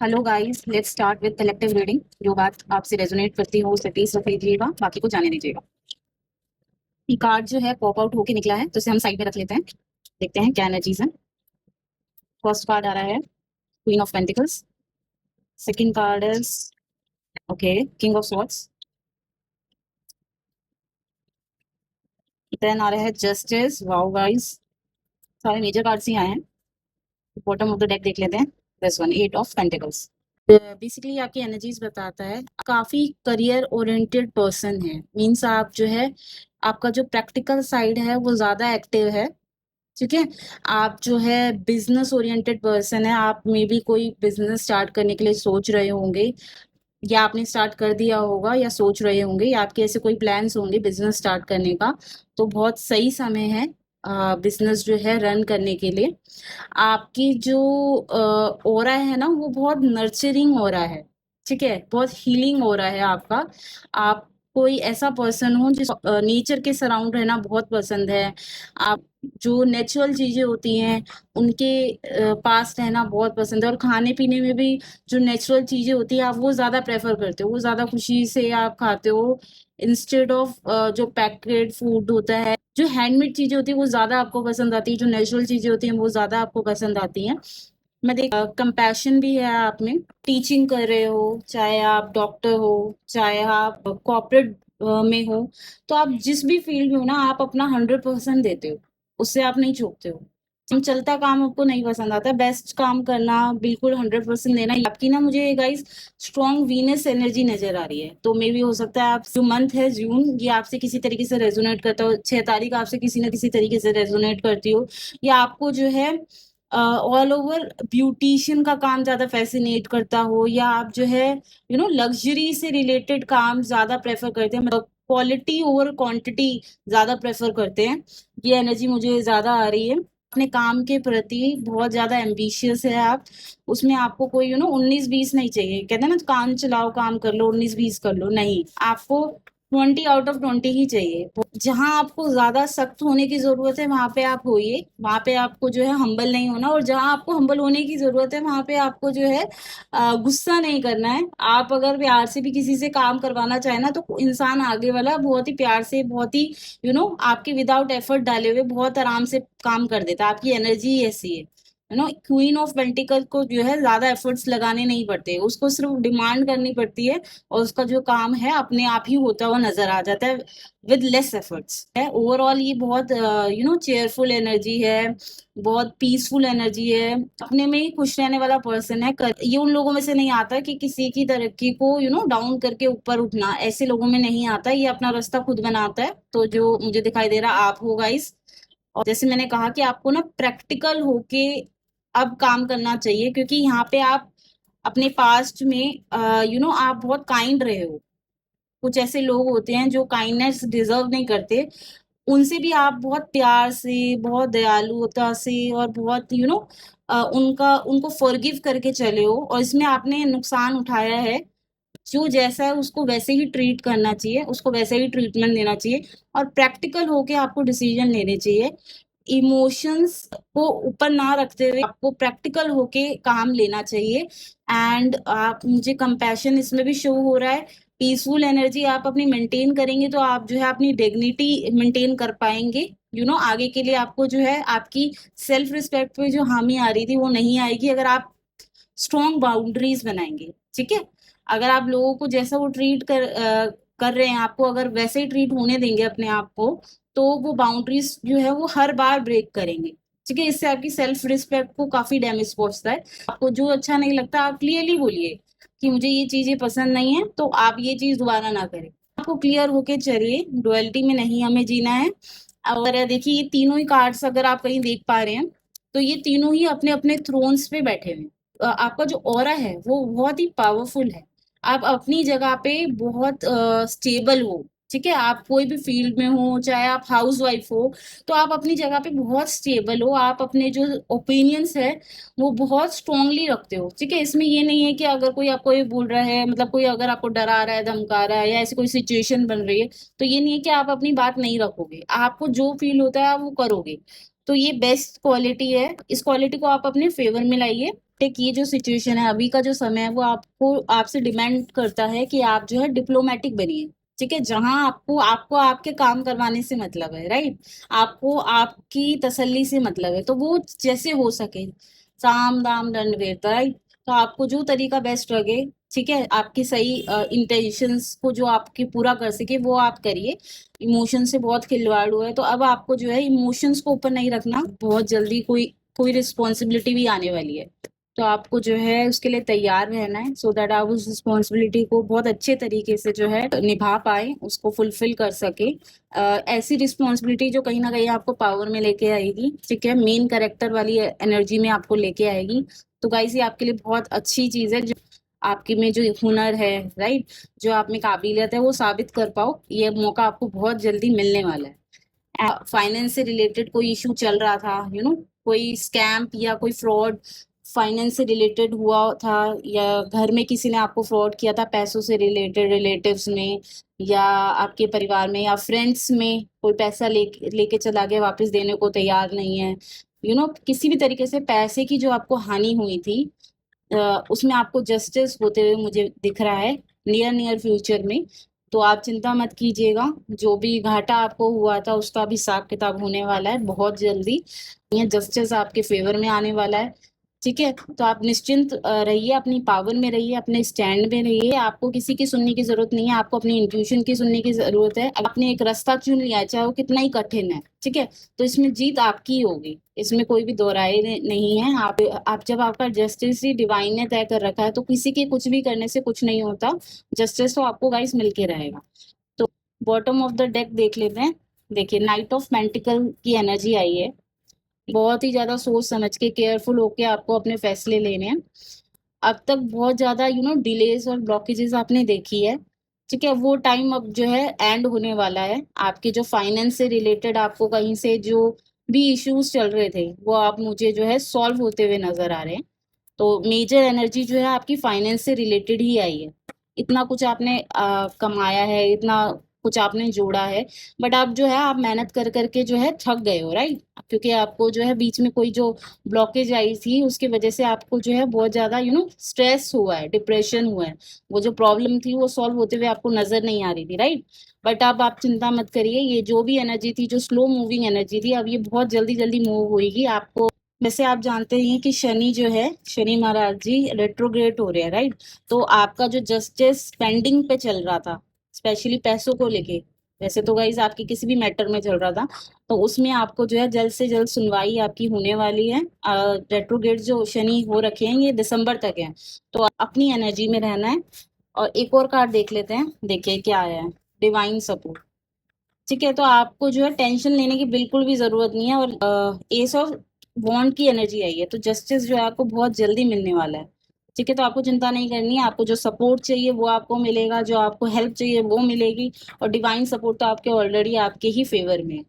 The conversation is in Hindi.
Hello guys, let's start with collective reading. जो बात आपसे रेजोनेट करती हो उसे प्लीज रख लीजिएगा, बाकी को जाने दीजिएगा। ये कार्ड जो है पॉप आउट होके निकला है तो इसे हम साइड में रख लेते हैं। देखते हैं क्या एनर्जीज है। फर्स्ट कार्ड आ रहा है queen of pentacles. Second card is okay king of swords. Then आ रहा है जस्टिस। वाओ गाइस, सारे मेजर कार्ड्स ही आए हैं। बॉटम ऑफ द डेक देख लेते हैं। This one eight of pentacles. Basically आपकी एनर्जीज बताता है काफी करियर ओरिएंटेड पर्सन है। मीन्स आप जो है आपका जो प्रैक्टिकल साइड है वो ज्यादा एक्टिव है। ठीक है। आप जो है बिजनेस ओरिएंटेड पर्सन है। आप मे बी कोई बिजनेस स्टार्ट करने के लिए सोच रहे होंगे, या आपने स्टार्ट कर दिया होगा, या सोच रहे होंगे, या आपके ऐसे कोई प्लान्स होंगे बिजनेस स्टार्ट करने का। तो बहुत सही समय है बिजनेस जो है रन करने के लिए। आपकी जो ओरा है ना वो बहुत नर्चरिंग ओरा है। ठीक है, बहुत हीलिंग ओरा है आपका। आप कोई ऐसा पर्सन हो जिस नेचर के सराउंड रहना बहुत पसंद है। आप जो नेचुरल चीजें होती हैं उनके पास रहना बहुत पसंद है, और खाने पीने में भी जो नेचुरल चीजें होती है आप वो ज्यादा प्रेफर करते हो, वो ज्यादा खुशी से आप खाते हो इंस्टेड ऑफ जो पैकेट फूड होता है। जो हैंडमेड चीजें होती है वो ज्यादा आपको पसंद आती है, जो नेचुरल चीजें होती हैं वो ज्यादा आपको पसंद आती हैं। मैं देख कंपैशन भी है आप में। टीचिंग कर रहे हो, चाहे आप डॉक्टर हो, चाहे आप कॉर्पोरेट में हो, तो आप जिस भी फील्ड में हो ना आप अपना 100% देते हो, उससे आप नहीं चूकते हो। हम चलता काम आपको नहीं पसंद आता, बेस्ट काम करना, बिल्कुल 100% देना। आपकी ना मुझे गाइस स्ट्रॉन्ग वीनस एनर्जी नजर आ रही है। तो मे भी हो सकता है आप जो मंथ है जून ये आपसे किसी तरीके से रेजोनेट करता हो, 6 तारीख आपसे किसी ना किसी तरीके से रेजोनेट करती हो, या आपको जो है ऑल ओवर ब्यूटिशियन का काम ज्यादा फैसिनेट करता हो, या आप जो है लग्जरी से रिलेटेड काम ज्यादा प्रेफर करते हैं, मतलब क्वालिटी ओवर क्वांटिटी ज्यादा प्रेफर करते हैं। ये एनर्जी मुझे ज्यादा आ रही है। अपने काम के प्रति बहुत ज्यादा एम्बिशियस है आप। उसमें आपको कोई 19-20 नहीं चाहिए। कहते हैं ना काम चलाओ, काम कर लो, 19-20 कर लो, नहीं, आपको 20 आउट ऑफ 20 ही चाहिए। जहां आपको ज्यादा सख्त होने की जरूरत है वहां पे आप होइए, वहां पे आपको जो है हम्बल नहीं होना, और जहां आपको हम्बल होने की जरूरत है वहां पे आपको जो है गुस्सा नहीं करना है। आप अगर प्यार से भी किसी से काम करवाना चाहे ना तो इंसान आगे वाला बहुत ही प्यार से, बहुत ही आपके विदाउट एफर्ट डाले हुए बहुत आराम से काम कर देता है। आपकी एनर्जी ऐसी है। क्वीन ऑफ पेंटिकल को जो है ज्यादा एफर्ट्स लगाने नहीं पड़ते, उसको सिर्फ डिमांड करनी पड़ती है, और उसका जो काम है अपने आप ही होता हुआ नजर आ जाता है विद लेस एफर्ट्स है। ओवरऑल ये बहुत चेयरफुल एनर्जी है, बहुत पीसफुल एनर्जी है। अपने में ही खुश रहने वाला पर्सन है। ये उन लोगों में से नहीं आता कि किसी की तरक्की को डाउन करके ऊपर उठना, ऐसे लोगों में नहीं आता। ये अपना रास्ता खुद बनाता है। तो जो मुझे दिखाई दे रहा आप हो गाइस। और जैसे मैंने कहा कि आपको ना प्रैक्टिकल होके अब काम करना चाहिए, क्योंकि यहाँ पे आप अपने पास्ट में आप बहुत काइंड रहे हो। कुछ ऐसे लोग होते हैं जो काइंडनेस डिजर्व नहीं करते, उनसे भी आप बहुत प्यार से, बहुत दयालुता से, और बहुत उनका उनको फॉरगिव करके चले हो, और इसमें आपने नुकसान उठाया है। जो जैसा है उसको वैसे ही ट्रीट करना चाहिए, उसको वैसे ही ट्रीटमेंट देना चाहिए, और प्रैक्टिकल होके आपको डिसीजन लेने चाहिए। इमोशंस को ऊपर ना रखते हुए आपको प्रैक्टिकल होके काम लेना चाहिए। एंड आप मुझे कंपैशन इसमें भी शो हो रहा है। पीसफुल एनर्जी आप अपनी मेंटेन करेंगे तो आप जो है अपनी डिग्निटी मेंटेन कर पाएंगे। आगे के लिए आपको जो है आपकी सेल्फ रिस्पेक्ट पे जो हामी आ रही थी वो नहीं आएगी, अगर आप स्ट्रॉन्ग बाउंड्रीज बनाएंगे। ठीक है। अगर आप लोगों को जैसा वो ट्रीट कर रहे हैं, आपको अगर वैसे ही ट्रीट होने देंगे अपने आप को, तो वो बाउंड्रीज जो है वो हर बार ब्रेक करेंगे। ठीक है। इससे आपकी सेल्फ रिस्पेक्ट को काफी डैमेज पहुंचता है। आपको जो अच्छा नहीं लगता आप क्लियरली बोलिए कि मुझे ये चीजें पसंद नहीं है, तो आप ये चीज दोबारा ना करें। आपको क्लियर होके चलिए, डुअलिटी में नहीं हमें जीना है। और देखिए ये तीनों ही कार्ड्स अगर आप कहीं देख पा रहे हैं तो ये तीनों ही अपने अपने थ्रोन्स पे बैठे हुए हैं। आपका जो ऑरा है वो बहुत ही पावरफुल है। आप अपनी जगह पे बहुत स्टेबल हो। ठीक है। आप कोई भी फील्ड में हो, चाहे आप हाउस वाइफ हो, तो आप अपनी जगह पे बहुत स्टेबल हो। आप अपने जो ओपिनियंस है वो बहुत स्ट्रांगली रखते हो। ठीक है। इसमें ये नहीं है कि अगर कोई आपको ये बोल रहा है, मतलब कोई अगर आपको डरा रहा है, धमका रहा है, या ऐसी कोई सिचुएशन बन रही है, तो ये नहीं है कि आप अपनी बात नहीं रखोगे। आपको जो फील होता है आप वो करोगे। तो ये बेस्ट क्वालिटी है, इस क्वालिटी को आप अपने फेवर में लाइए। टेक ये जो सिचुएशन है, अभी का जो समय है, वो आपको आपसे डिमांड करता है कि आप जो है डिप्लोमेटिक बनिए। ठीक है, जहां आपको आपको आपके काम करवाने से मतलब है, राइट, आपको आपकी तसल्ली से मतलब है, तो वो जैसे हो सके, साम दाम दंड भेद, राइट। तो आपको जो तरीका बेस्ट लगे, ठीक है, आपकी सही इंटेंशंस को जो आपकी पूरा कर सके वो आप करिए। इमोशन से बहुत खिलवाड़ हुआ है, तो अब आपको जो है इमोशंस को ऊपर नहीं रखना, बहुत जल्दी कोई कोई रिस्पॉन्सिबिलिटी भी आने वाली है। तो आपको जो है उसके लिए तैयार रहना है, सो दैट आप उस रिस्पॉन्सिबिलिटी को बहुत अच्छे तरीके से जो है निभा पाए, उसको फुलफिल कर सके। ऐसी रिस्पॉन्सिबिलिटी जो कहीं ना कहीं आपको पावर में लेके आएगी, ठीक है, मेन कैरेक्टर वाली एनर्जी में आपको लेके आएगी। तो गाइस ये आपके लिए बहुत अच्छी चीज है, जो आपके में जो हुनर है, राइट, जो आप में काबिलियत है, वो साबित कर पाओ, ये मौका आपको बहुत जल्दी मिलने वाला है। फाइनेंस से रिलेटेड कोई इशू चल रहा था, कोई स्कैम या कोई फ्रॉड फाइनेंस से रिलेटेड हुआ था, या घर में किसी ने आपको फ्रॉड किया था पैसों से रिलेटेड, रिलेटिव्स में या आपके परिवार में या फ्रेंड्स में, कोई पैसा लेके चला गया, वापस देने को तैयार नहीं है, किसी भी तरीके से पैसे की जो आपको हानि हुई थी, उसमें आपको जस्टिस होते हुए मुझे दिख रहा है नियर नियर फ्यूचर में। तो आप चिंता मत कीजिएगा, जो भी घाटा आपको हुआ था उसका भी हिसाब किताब होने वाला है बहुत जल्दी। ये जस्टिस आपके फेवर में आने वाला है। ठीक है, तो आप निश्चिंत रहिए, अपनी पावर में रहिए, अपने स्टैंड में रहिए, आपको किसी की सुनने की जरूरत नहीं है, आपको अपनी इंट्यूशन की सुनने की जरूरत है। आपने एक रास्ता चुन लिया है, चाहे वो कितना ही कठिन है, ठीक है, तो इसमें जीत आपकी ही होगी, इसमें कोई भी दो राय नहीं है। आप जब आपका जस्टिस ही डिवाइन ने तय कर रखा है, तो किसी के कुछ भी करने से कुछ नहीं होता, जस्टिस तो आपको गाइस मिलके रहेगा। तो बॉटम ऑफ द डेक देख लेते हैं। देखिए, नाइट ऑफ पेंटिकल की एनर्जी आई है, बहुत ही ज्यादा सोच समझ के केयरफुल होके आपको अपने फैसले लेने हैं। अब तक बहुत ज्यादा डिलेज और ब्लॉकेजेस आपने देखी है, ठीक है, वो टाइम अब जो है एंड होने वाला है। आपके जो फाइनेंस से रिलेटेड आपको कहीं से जो भी इश्यूज चल रहे थे, वो आप मुझे जो है सॉल्व होते हुए नजर आ रहे हैं। तो मेजर एनर्जी जो है आपकी फाइनेंस से रिलेटेड ही आई है। इतना कुछ आपने कमाया है, इतना कुछ आपने जोड़ा है, बट आप जो है आप मेहनत कर करके जो है थक गए हो, राइट, क्योंकि आपको जो है बीच में कोई जो ब्लॉकेज आई थी उसकी वजह से आपको जो है बहुत ज्यादा स्ट्रेस हुआ है, डिप्रेशन हुआ है। वो जो प्रॉब्लम थी वो सॉल्व होते हुए आपको नजर नहीं आ रही थी, राइट। बट अब आप चिंता मत करिए, ये जो भी एनर्जी थी, जो स्लो मूविंग एनर्जी थी, अब ये बहुत जल्दी जल्दी मूव होगी आपको। वैसे आप जानते हैं कि शनि जो है, शनि महाराज जी रेट्रोग्रेड हो रहे हैं, राइट। तो आपका जो जस्टिस पेंडिंग पे चल रहा था, स्पेशली पैसों को लेके, वैसे तो गाइज आपकी किसी भी मैटर में चल रहा था, तो उसमें आपको जो है जल्द से जल्द सुनवाई आपकी होने वाली है। रेट्रोग्रेड जो शनि हो रखे हैं ये दिसंबर तक है, तो अपनी एनर्जी में रहना है। और एक और कार्ड देख लेते हैं, देखिए क्या आया है, डिवाइन सपोर्ट। ठीक है, तो आपको जो है टेंशन लेने की बिल्कुल भी जरूरत नहीं है। और एस ऑफ वॉन्ड की एनर्जी आई है, तो जस्टिस जो है आपको बहुत जल्दी मिलने वाला है। ठीक है, तो आपको चिंता नहीं करनी है, आपको जो सपोर्ट चाहिए वो आपको मिलेगा, जो आपको हेल्प चाहिए वो मिलेगी। और डिवाइन सपोर्ट तो आपके ऑलरेडी आपके ही फेवर में है।